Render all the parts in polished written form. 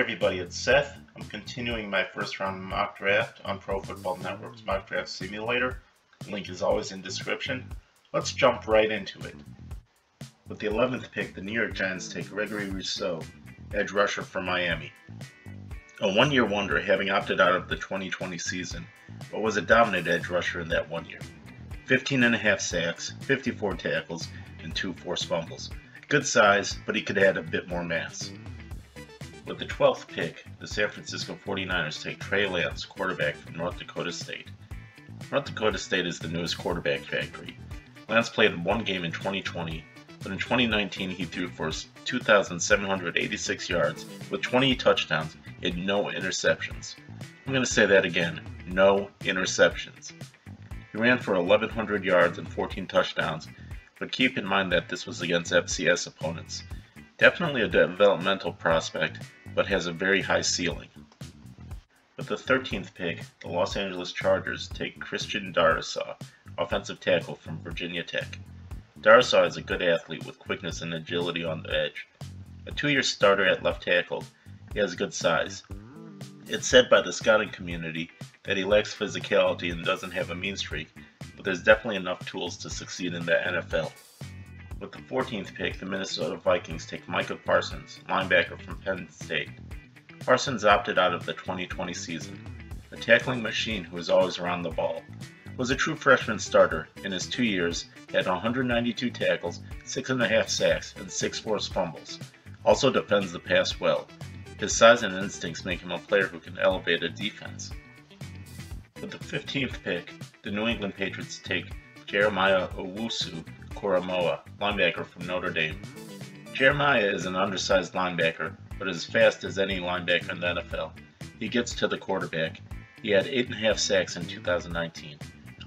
everybody, it's Seth. I'm continuing my first round mock draft on Pro Football Network's Mock Draft Simulator. Link is always in description. Let's jump right into it. With the 11th pick, the New York Giants take Gregory Rousseau, edge rusher from Miami. A one-year wonder, having opted out of the 2020 season, but was a dominant edge rusher in that 1 year. 15.5 sacks, 54 tackles, and 2 forced fumbles. Good size, but he could add a bit more mass. With the 12th pick, the San Francisco 49ers take Trey Lance, quarterback from North Dakota State. North Dakota State is the newest quarterback factory. Lance played one game in 2020, but in 2019 he threw for 2,786 yards with 20 touchdowns and no interceptions. I'm going to say that again, no interceptions. He ran for 1,100 yards and 14 touchdowns, but keep in mind that this was against FCS opponents. Definitely a developmental prospect, but has a very high ceiling. With the 13th pick, the Los Angeles Chargers take Christian Darrisaw, offensive tackle from Virginia Tech. Darrisaw is a good athlete with quickness and agility on the edge. A 2-year starter at left tackle, he has good size. It's said by the scouting community that he lacks physicality and doesn't have a mean streak, but there's definitely enough tools to succeed in the NFL. With the 14th pick, the Minnesota Vikings take Micah Parsons, linebacker from Penn State. Parsons opted out of the 2020 season. A tackling machine who is always around the ball. Was a true freshman starter in his 2 years, had 192 tackles, 6.5 sacks, and 6 forced fumbles. Also defends the pass well. His size and instincts make him a player who can elevate a defense. With the 15th pick, the New England Patriots take Jeremiah Owusu-Koramoah, linebacker from Notre Dame. Jeremiah is an undersized linebacker, but as fast as any linebacker in the NFL. He gets to the quarterback. He had 8.5 sacks in 2019.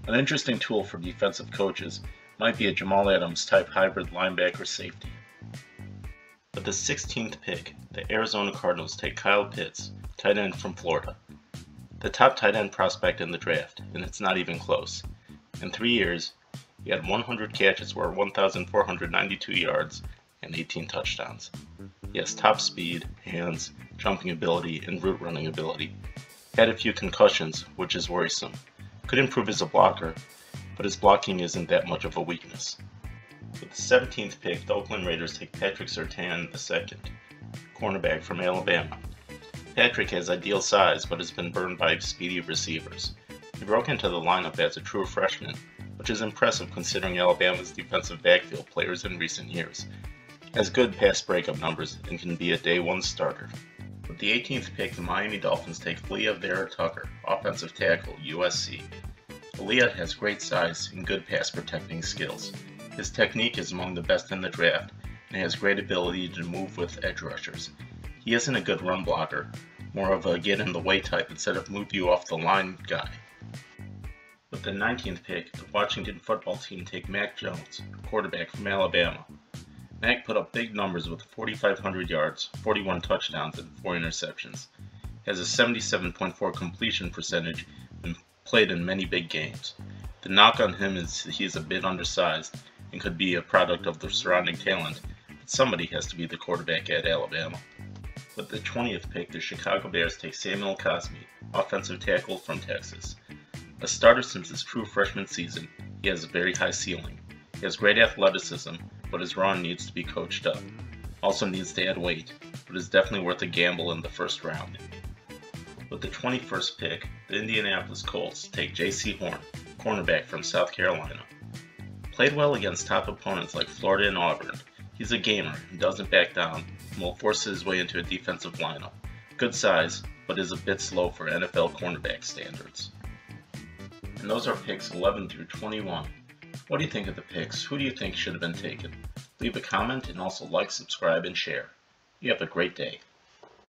An interesting tool for defensive coaches might be a Jamal Adams type hybrid linebacker safety. With the 16th pick, the Arizona Cardinals take Kyle Pitts, tight end from Florida. The top tight end prospect in the draft, and it's not even close. In 3 years, he had 100 catches for 1,492 yards and 18 touchdowns. He has top speed, hands, jumping ability, and route running ability. Had a few concussions, which is worrisome. Could improve as a blocker, but his blocking isn't that much of a weakness. With the 17th pick, the Oakland Raiders take Patrick Surtain II, cornerback from Alabama. Patrick has ideal size, but has been burned by speedy receivers. He broke into the lineup as a true freshman, which is impressive considering Alabama's defensive backfield players in recent years. Has good pass breakup numbers and can be a day one starter. With the 18th pick, the Miami Dolphins take Leah Vera-Tucker, offensive tackle, USC. Leah has great size and good pass protecting skills. His technique is among the best in the draft and has great ability to move with edge rushers. He isn't a good run blocker, more of a get in the way type instead of move you off the line guy. With the 19th pick, the Washington football team take Mac Jones, quarterback from Alabama. Mac put up big numbers with 4,500 yards, 41 touchdowns, and 4 interceptions. He has a 77.4 completion percentage and played in many big games. The knock on him is he is a bit undersized and could be a product of the surrounding talent, but somebody has to be the quarterback at Alabama. With the 20th pick, the Chicago Bears take Samuel Cosmi, offensive tackle from Texas. A starter since his true freshman season, he has a very high ceiling. He has great athleticism, but his run needs to be coached up. Also needs to add weight, but is definitely worth a gamble in the first round. With the 21st pick, the Indianapolis Colts take J.C. Horn, cornerback from South Carolina. Played well against top opponents like Florida and Auburn. He's a gamer and doesn't back down and will force his way into a defensive lineup. Good size, but is a bit slow for NFL cornerback standards. And those are picks 11 through 21. What do you think of the picks? Who do you think should have been taken? Leave a comment and also like, subscribe, and share. You have a great day.